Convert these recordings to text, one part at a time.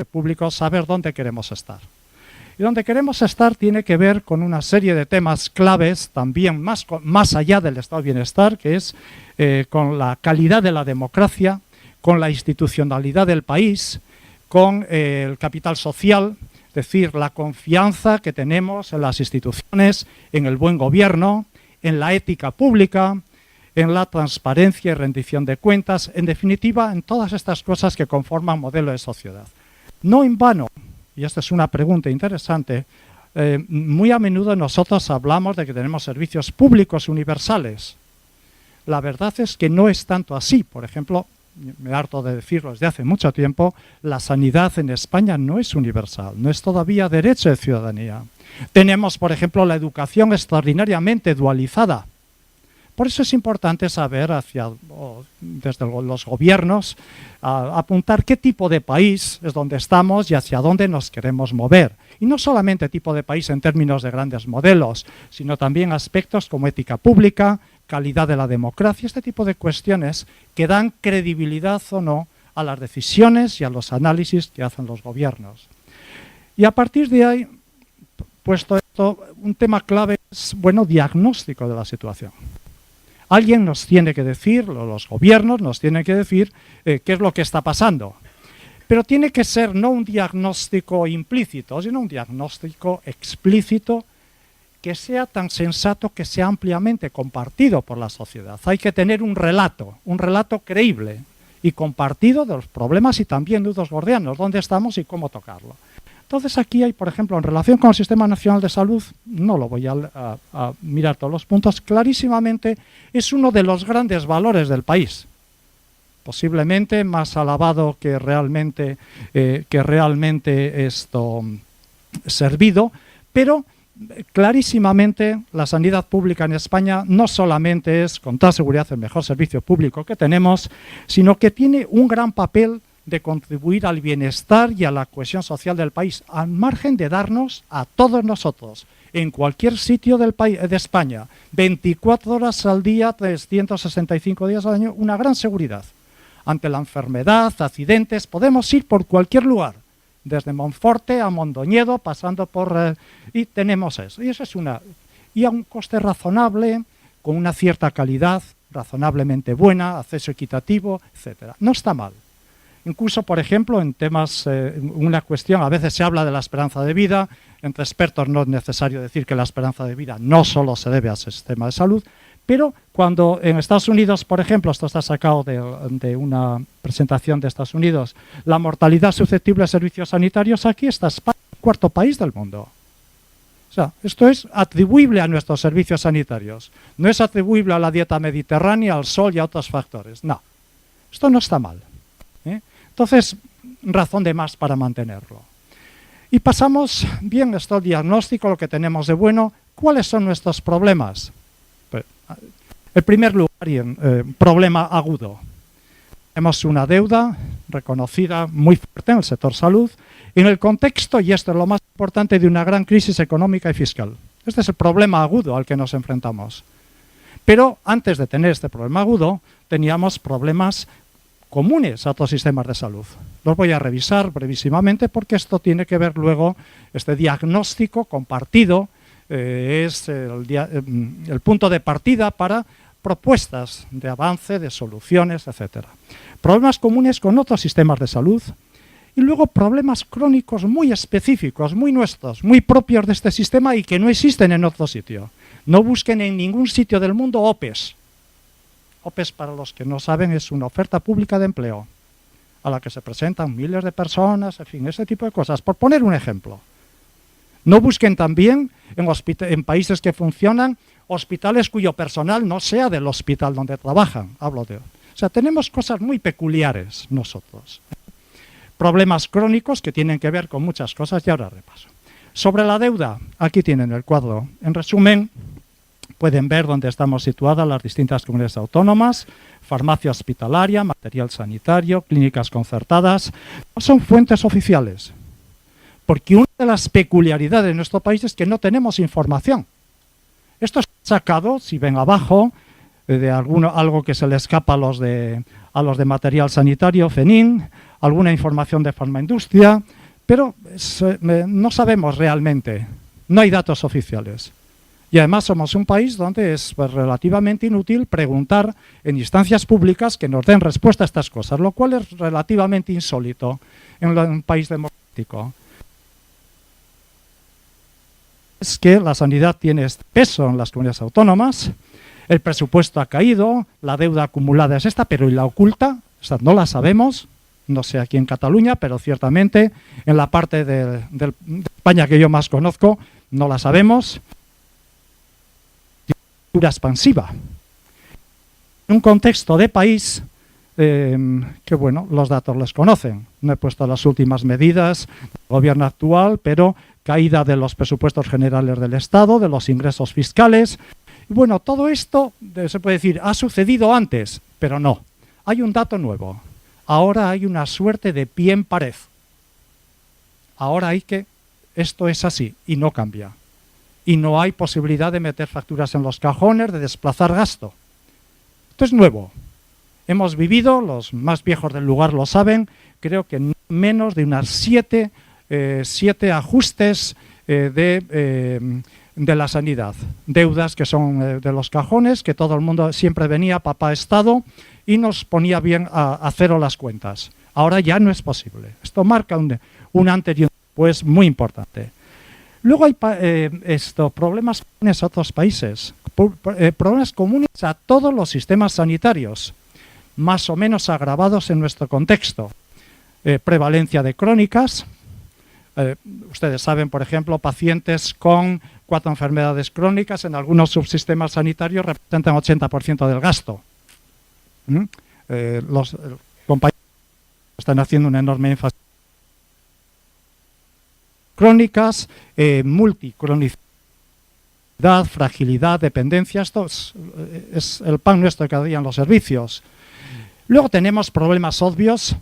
público saber dónde queremos estar. Y donde queremos estar tiene que ver con una serie de temas claves, también más allá del estado de bienestar, que es con la calidad de la democracia, con la institucionalidad del país, con el capital social, es decir, la confianza que tenemos en las instituciones, en el buen gobierno, en la ética pública, en la transparencia y rendición de cuentas, en definitiva, en todas estas cosas que conforman modelo de sociedad. No en vano, y esta es una pregunta interesante, muy a menudo nosotros hablamos de que tenemos servicios públicos universales. La verdad es que no es tanto así. Por ejemplo, me harto de decirlo desde hace mucho tiempo, la sanidad en España no es universal, no es todavía derecho de ciudadanía. Tenemos, por ejemplo, la educación extraordinariamente dualizada. Por eso es importante saber desde los gobiernos apuntar qué tipo de país es donde estamos y hacia dónde nos queremos mover. Y no solamente tipo de país en términos de grandes modelos, sino también aspectos como ética pública, calidad de la democracia, este tipo de cuestiones que dan credibilidad o no a las decisiones y a los análisis que hacen los gobiernos. Y a partir de ahí, puesto esto, un tema clave es, diagnóstico de la situación. Alguien nos tiene que decir, los gobiernos nos tienen que decir qué es lo que está pasando. Pero tiene que ser no un diagnóstico implícito, sino un diagnóstico explícito que sea tan sensato que sea ampliamente compartido por la sociedad. Hay que tener un relato creíble y compartido de los problemas y también nudos gordianos, dónde estamos y cómo tocarlo. Entonces aquí hay, por ejemplo, en relación con el Sistema Nacional de Salud, no lo voy a mirar todos los puntos, clarísimamente es uno de los grandes valores del país. Posiblemente más alabado que realmente esto servido, pero clarísimamente la sanidad pública en España no solamente es, con toda seguridad, el mejor servicio público que tenemos, sino que tiene un gran papel de contribuir al bienestar y a la cohesión social del país, al margen de darnos a todos nosotros, en cualquier sitio del país, de España, 24 horas al día, 365 días al año, una gran seguridad. Ante la enfermedad, accidentes, podemos ir por cualquier lugar, desde Monforte a Mondoñedo, pasando por... y tenemos eso. Y eso es y a un coste razonable, con una cierta calidad, razonablemente buena, acceso equitativo, etcétera. No está mal. Incluso, por ejemplo, en temas, una cuestión, a veces se habla de la esperanza de vida, entre expertos no es necesario decir que la esperanza de vida no solo se debe al sistema de salud, pero cuando en Estados Unidos, por ejemplo, esto está sacado de una presentación de Estados Unidos, la mortalidad susceptible a servicios sanitarios, aquí está España, el cuarto país del mundo. O sea, esto es atribuible a nuestros servicios sanitarios, no es atribuible a la dieta mediterránea, al sol y a otros factores, no, esto no está mal. Entonces, razón de más para mantenerlo. Y pasamos, bien, esto el diagnóstico, lo que tenemos de bueno, ¿cuáles son nuestros problemas? Pues, en primer lugar, problema agudo. Tenemos una deuda reconocida muy fuerte en el sector salud, en el contexto, y esto es lo más importante, de una gran crisis económica y fiscal. Este es el problema agudo al que nos enfrentamos. Pero antes de tener este problema agudo, teníamos problemas comunes a otros sistemas de salud. Los voy a revisar brevísimamente porque esto tiene que ver luego, este diagnóstico compartido es el punto de partida para propuestas de avance, de soluciones, etc. Problemas comunes con otros sistemas de salud y luego problemas crónicos muy específicos, muy nuestros, muy propios de este sistema y que no existen en otro sitio. No busquen en ningún sitio del mundo OPEs. OPEs, para los que no saben, es una oferta pública de empleo a la que se presentan miles de personas, en fin, ese tipo de cosas. Por poner un ejemplo. No busquen también en países que funcionan hospitales cuyo personal no sea del hospital donde trabajan. O sea, tenemos cosas muy peculiares nosotros. Problemas crónicos que tienen que ver con muchas cosas y ahora repaso. Sobre la deuda, aquí tienen el cuadro. En resumen, pueden ver dónde estamos situadas las distintas comunidades autónomas, farmacia hospitalaria, material sanitario, clínicas concertadas. No son fuentes oficiales, porque una de las peculiaridades de nuestro país es que no tenemos información. Esto es sacado, si ven abajo, de algo que se le escapa a a los de material sanitario, FENIN, alguna información de farmaindustria, pero no sabemos realmente, no hay datos oficiales. Y además somos un país donde es relativamente inútil preguntar en instancias públicas que nos den respuesta a estas cosas, lo cual es relativamente insólito en un país democrático. Es que la sanidad tiene este peso en las comunidades autónomas, el presupuesto ha caído, la deuda acumulada es esta, pero ¿y la oculta? O sea, no la sabemos, no sé aquí en Cataluña, pero ciertamente en la parte de España que yo más conozco, no la sabemos. Expansiva. En un contexto de país que, bueno, los datos les conocen. No he puesto las últimas medidas del gobierno actual, pero caída de los presupuestos generales del Estado, de los ingresos fiscales. Y bueno, todo esto, se puede decir, ha sucedido antes, pero no. Hay un dato nuevo. Ahora hay una suerte de pie en pared. Ahora hay que, esto es así y no cambia. Y no hay posibilidad de meter facturas en los cajones, de desplazar gasto. Esto es nuevo. Hemos vivido, los más viejos del lugar lo saben, creo que menos de unas siete ajustes de la sanidad. Deudas que son de los cajones, que todo el mundo siempre venía, papá Estado, y nos ponía bien a cero las cuentas. Ahora ya no es posible. Esto marca un antes y un después muy importante. Luego hay problemas comunes a otros países, problemas comunes a todos los sistemas sanitarios, más o menos agravados en nuestro contexto. Prevalencia de crónicas, ustedes saben, por ejemplo, pacientes con 4 enfermedades crónicas en algunos subsistemas sanitarios representan 80% del gasto. Los compañeros están haciendo un enorme énfasis. Crónicas, multicronicidad, fragilidad, dependencia, esto es el pan nuestro de cada día en los servicios. Luego tenemos problemas obvios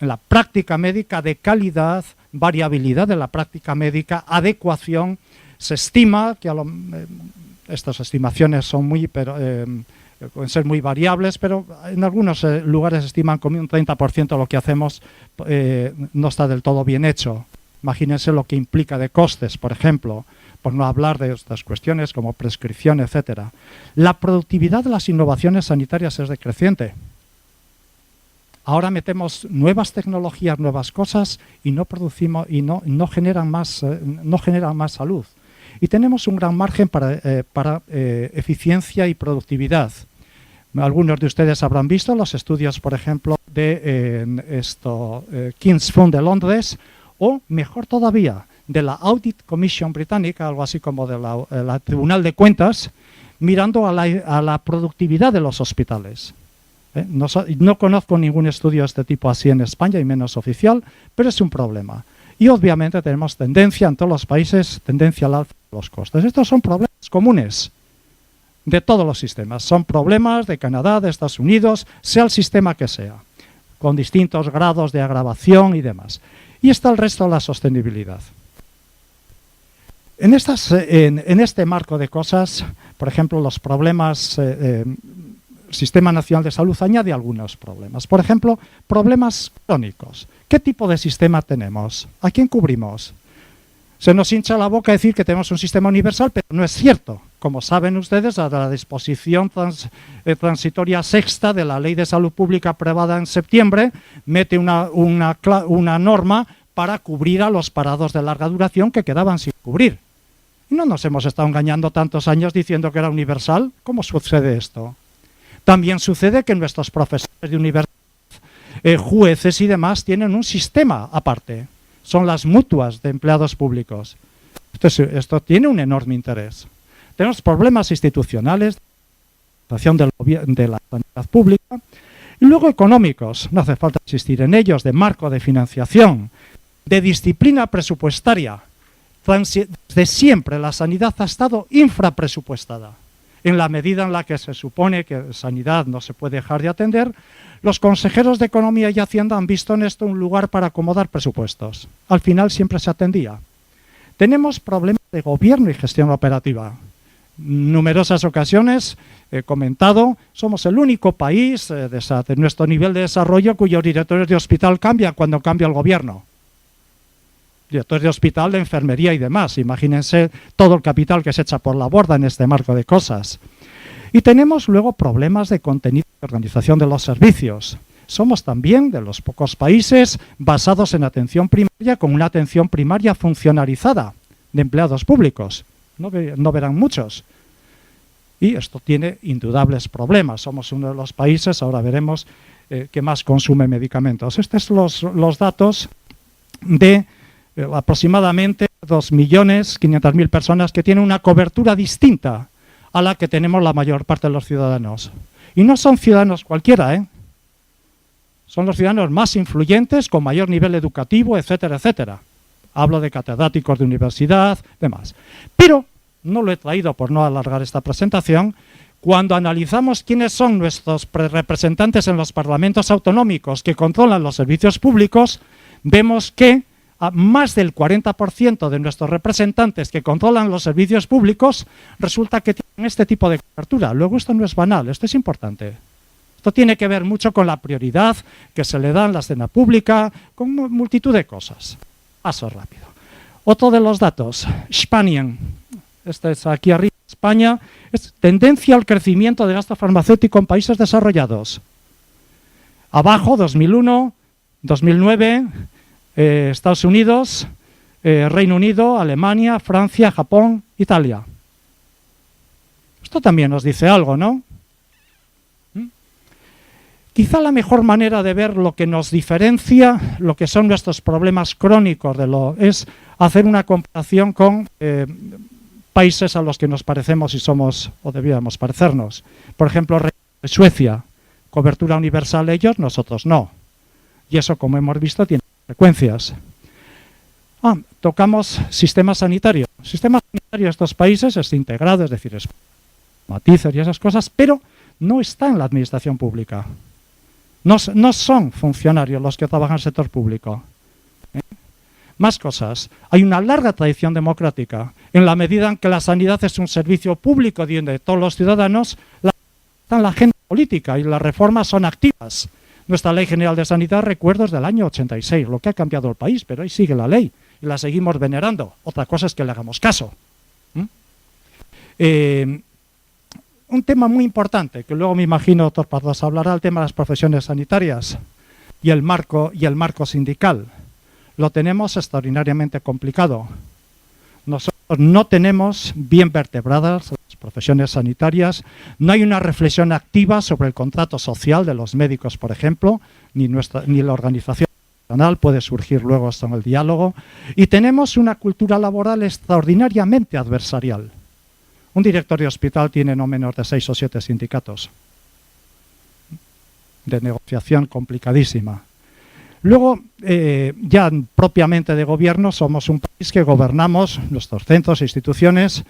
en la práctica médica de calidad, variabilidad de la práctica médica, adecuación. Se estima que estas estimaciones son pueden ser muy variables, pero en algunos lugares estiman que un 30% de lo que hacemos no está del todo bien hecho. Imagínense lo que implica de costes, por ejemplo, por no hablar de estas cuestiones como prescripción, etcétera. La productividad de las innovaciones sanitarias es decreciente. Ahora metemos nuevas tecnologías, nuevas cosas y no producimos y no generan más salud. Y tenemos un gran margen para eficiencia y productividad. Algunos de ustedes habrán visto los estudios, por ejemplo, de King's Fund de Londres, o, mejor todavía, de la Audit Commission británica, algo así como de la Tribunal de Cuentas, mirando a la productividad de los hospitales. No conozco ningún estudio de este tipo así en España, y menos oficial, pero es un problema. Y obviamente tenemos tendencia en todos los países, tendencia al alza de los costes. Estos son problemas comunes de todos los sistemas. Son problemas de Canadá, de Estados Unidos, sea el sistema que sea, con distintos grados de agravación y demás. Y está el resto de la sostenibilidad. En este marco de cosas, por ejemplo, los problemas, el Sistema Nacional de Salud añade algunos problemas. Por ejemplo, problemas crónicos. ¿Qué tipo de sistema tenemos? ¿A quién cubrimos? Se nos hincha la boca decir que tenemos un sistema universal, pero no es cierto. Como saben ustedes, a la disposición transitoria sexta de la Ley de Salud Pública aprobada en septiembre, mete una norma para cubrir a los parados de larga duración que quedaban sin cubrir. Y no nos hemos estado engañando tantos años diciendo que era universal. ¿Cómo sucede esto? También sucede que nuestros profesores de universidad, jueces y demás, tienen un sistema aparte. Son las mutuas de empleados públicos. Esto tiene un enorme interés. Tenemos problemas institucionales, de la sanidad pública, y luego económicos, no hace falta insistir en ellos, de marco de financiación, de disciplina presupuestaria. Desde siempre la sanidad ha estado infrapresupuestada. En la medida en la que se supone que sanidad no se puede dejar de atender, los consejeros de Economía y Hacienda han visto en esto un lugar para acomodar presupuestos. Al final siempre se atendía. Tenemos problemas de gobierno y gestión operativa. numerosas ocasiones he comentado, somos el único país de nuestro nivel de desarrollo cuyos directores de hospital cambian cuando cambia el gobierno. Directores de hospital, de enfermería y demás. Imagínense todo el capital que se echa por la borda en este marco de cosas. Y tenemos luego problemas de contenido y organización de los servicios. Somos también de los pocos países basados en atención primaria con una atención primaria funcionarizada de empleados públicos. No verán muchos. Y esto tiene indudables problemas. Somos uno de los países, ahora veremos, que más consume medicamentos. Estos son los datos de aproximadamente 2.500.000 personas que tienen una cobertura distinta a la que tenemos la mayor parte de los ciudadanos. Y no son ciudadanos cualquiera, ¿eh? Son los ciudadanos más influyentes, con mayor nivel educativo, etcétera, etcétera. Hablo de catedráticos de universidad, demás. Pero no lo he traído por no alargar esta presentación. Cuando analizamos quiénes son nuestros representantes en los parlamentos autonómicos que controlan los servicios públicos, vemos que a más del 40% de nuestros representantes que controlan los servicios públicos resulta que tienen este tipo de cobertura. Luego esto no es banal, esto es importante. Esto tiene que ver mucho con la prioridad que se le da en la escena pública, con multitud de cosas. Paso rápido. Otro de los datos, Spanien, este es aquí arriba, España, es tendencia al crecimiento de gasto farmacéutico en países desarrollados. Abajo, 2001, 2009, Estados Unidos, Reino Unido, Alemania, Francia, Japón, Italia. Esto también nos dice algo, ¿no? Quizá la mejor manera de ver lo que nos diferencia, lo que son nuestros problemas crónicos, es hacer una comparación con países a los que nos parecemos y somos, o deberíamos parecernos. Por ejemplo, Suecia, cobertura universal ellos, nosotros no. Y eso, como hemos visto, tiene consecuencias. Tocamos sistema sanitario. El sistema sanitario de estos países es integrado, es decir, es matices y esas cosas, pero no está en la administración pública. No son funcionarios los que trabajan en el sector público. Más cosas. Hay una larga tradición democrática. En la medida en que la sanidad es un servicio público de todos los ciudadanos, está en la agenda política y las reformas son activas. Nuestra Ley General de Sanidad, recuerdo, es del año 86, lo que ha cambiado el país, pero ahí sigue la ley y la seguimos venerando. Otra cosa es que le hagamos caso. Un tema muy importante, que luego me imagino, doctor Pardos, hablará, el tema de las profesiones sanitarias y el marco sindical. Lo tenemos extraordinariamente complicado. Nosotros no tenemos bien vertebradas las profesiones sanitarias, no hay una reflexión activa sobre el contrato social de los médicos, por ejemplo, ni la organización nacional, puede surgir luego esto en el diálogo, y tenemos una cultura laboral extraordinariamente adversarial. Un director de hospital tiene no menos de 6 o 7 sindicatos de negociación complicadísima. Luego, ya propiamente de gobierno, somos un país que gobernamos nuestros centros e instituciones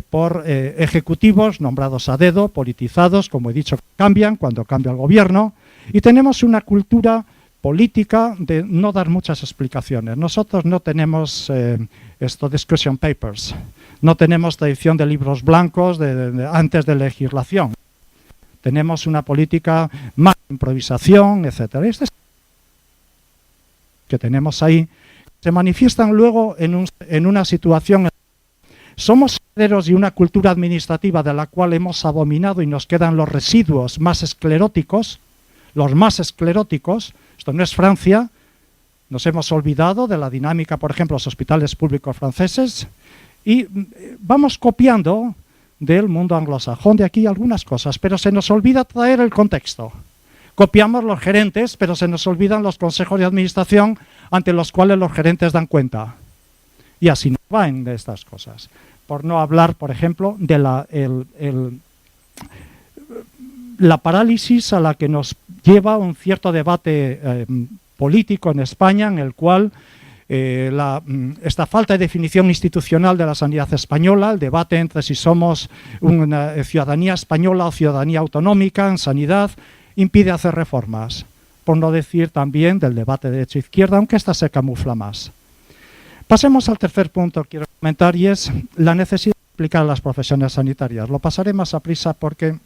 por ejecutivos nombrados a dedo, politizados, como he dicho, cambian cuando cambia el gobierno, y tenemos una cultura política de no dar muchas explicaciones. Nosotros no tenemos discussion papers, no tenemos tradición de libros blancos antes de legislación. Tenemos una política más de improvisación, etcétera. Este que tenemos ahí se manifiestan luego en una situación. Somos herederos de una cultura administrativa de la cual hemos abominado y nos quedan los residuos más escleróticos, Esto no es Francia. Nos hemos olvidado de la dinámica, por ejemplo, los hospitales públicos franceses, y vamos copiando del mundo anglosajón de aquí algunas cosas, pero se nos olvida traer el contexto. Copiamos los gerentes, pero se nos olvidan los consejos de administración ante los cuales los gerentes dan cuenta. Y así no van de estas cosas. Por no hablar, por ejemplo, de la parálisis a la que nos lleva un cierto debate político en España, en el cual esta falta de definición institucional de la sanidad española, el debate entre si somos una ciudadanía española o ciudadanía autonómica en sanidad, impide hacer reformas, por no decir también del debate de derecha-izquierda, aunque esta se camufla más. Pasemos al tercer punto que quiero comentar, y es la necesidad aplicar a las profesiones sanitarias. Lo pasaré más a prisa porque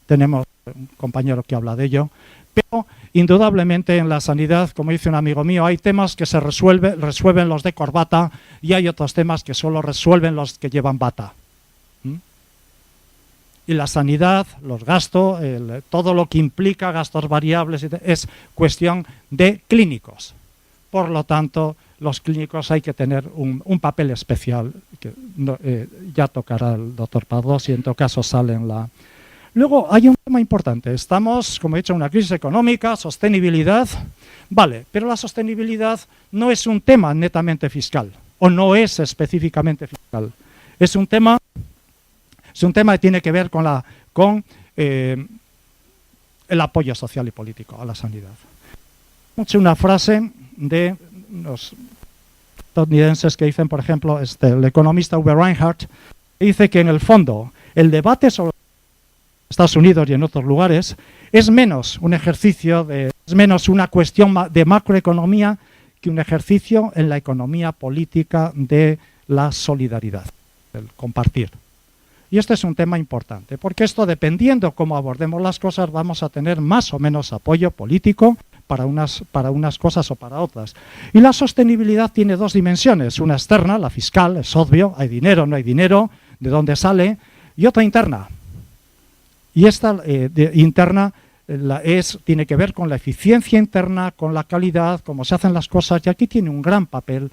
tenemos un compañero que habla de ello, pero indudablemente en la sanidad, como dice un amigo mío, hay temas que se resuelven los de corbata y hay otros temas que solo resuelven los que llevan bata. Y la sanidad, los gastos, todo lo que implica gastos variables, es cuestión de clínicos. Por lo tanto, los clínicos hay que tener un papel especial, que ya tocará el doctor Pardo, si en todo caso sale en la... Luego hay un tema importante, estamos, como he dicho, en una crisis económica, sostenibilidad, vale, pero la sostenibilidad no es un tema netamente fiscal, o no es específicamente fiscal, es un tema que tiene que ver con el apoyo social y político a la sanidad. Mucho una frase de los estadounidenses que dicen, por ejemplo, el economista Uwe Reinhardt, dice que en el fondo el debate sobre Estados Unidos y en otros lugares es menos un ejercicio, es menos una cuestión de macroeconomía que un ejercicio en la economía política de la solidaridad, del compartir. Y este es un tema importante, porque esto, dependiendo cómo abordemos las cosas, vamos a tener más o menos apoyo político para unas cosas o para otras. Y la sostenibilidad tiene dos dimensiones, una externa, la fiscal, es obvio, hay dinero, no hay dinero, de dónde sale, y otra interna. Y esta interna tiene que ver con la eficiencia interna, con la calidad, cómo se hacen las cosas, y aquí tiene un gran papel,